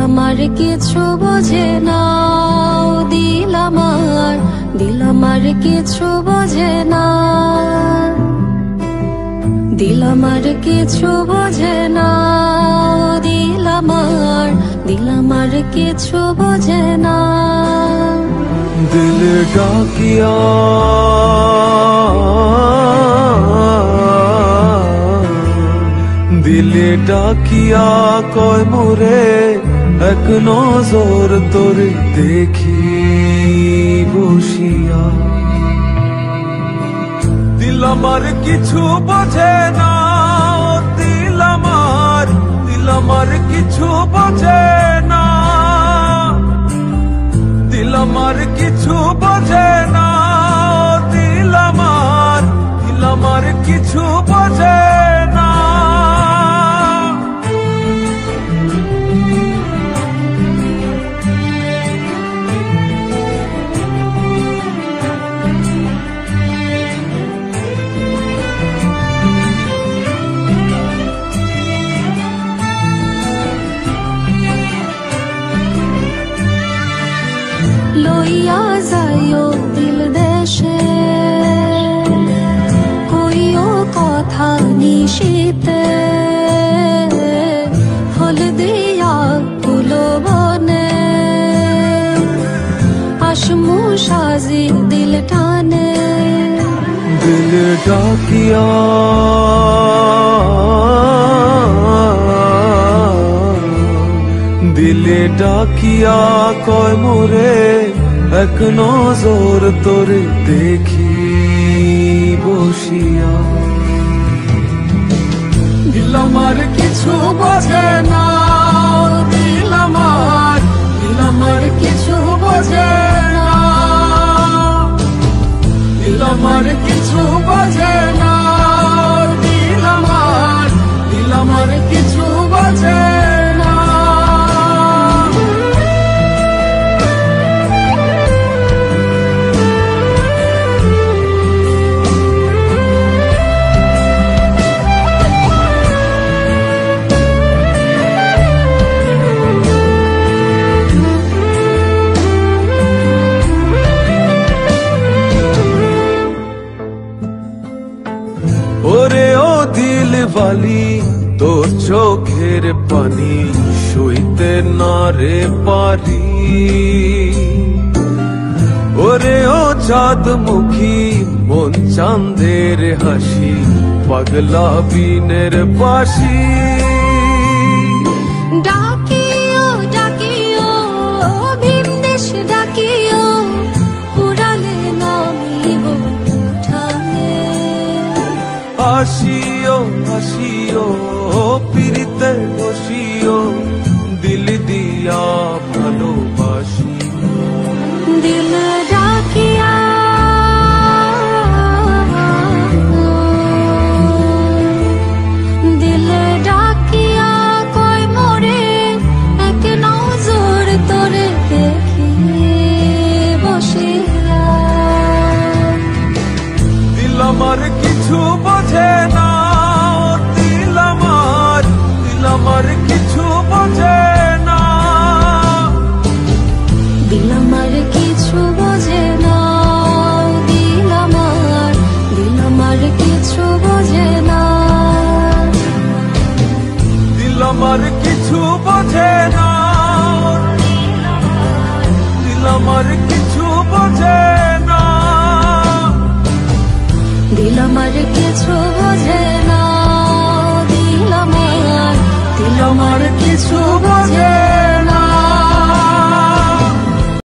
আমার কিছু বোঝে না, দিল আমার কিছু বোঝে না, দিল আমার কিছু বোঝে না, দিল আমার কিছু বোঝে না। दिल डाकिया दिले डाकिया कय मोरे एक नजर तोरे देखी बसिया। दिल আমার কিছু বোঝে না, দিল আমার কিছু বোঝে না, দিল আমার কিছু বোঝে না, দিল আমার কিছু বোঝে না। লইয়া যাইও দিল দেশে, কইও কথা নিশীতে, ফল দিয়া ফুলো বনে, আসমু সাজি দিল টানে। दिल डाकिया दिले डाकिया कय मोरे एक नजर तोरे देखी बसिया। दिल আমার কিছু বোঝে না, দিল আমার কিছু বোঝে না, দিল আমার কিছু বোঝে না, দিল আমার কিছু বোঝে না। ওরে ও দিল বালি তোর চোখের পানি সইতে না রে পারি। ওরে ও চাঁদ মুখী মন চাঁদের হাসি পাগলা বিনের বাসি। ডাকিও ডাকিও ভিনদেশ ডাকিও, পুরালে নামিব উঠানে। আসিও আসিও পিরিতে বসিও, দিল দিয়া ভালোবাসি। দিল ডাকিয়া দিল ডাকিয়া কয় মোরে এক নজর তোরে দেখি বসিয়া। দিল আমার কিছু বোঝে না, দিল আমার কিছু বোঝে না, দিল আমার কিছু বোঝে না, দিল আমার কিছু বোঝে না, দিল আমার কিছু বোঝে না, দিল আমার কিছু বোঝে না, দিল আমার কিছু বোঝে না, দিল আমার কিছু বোঝে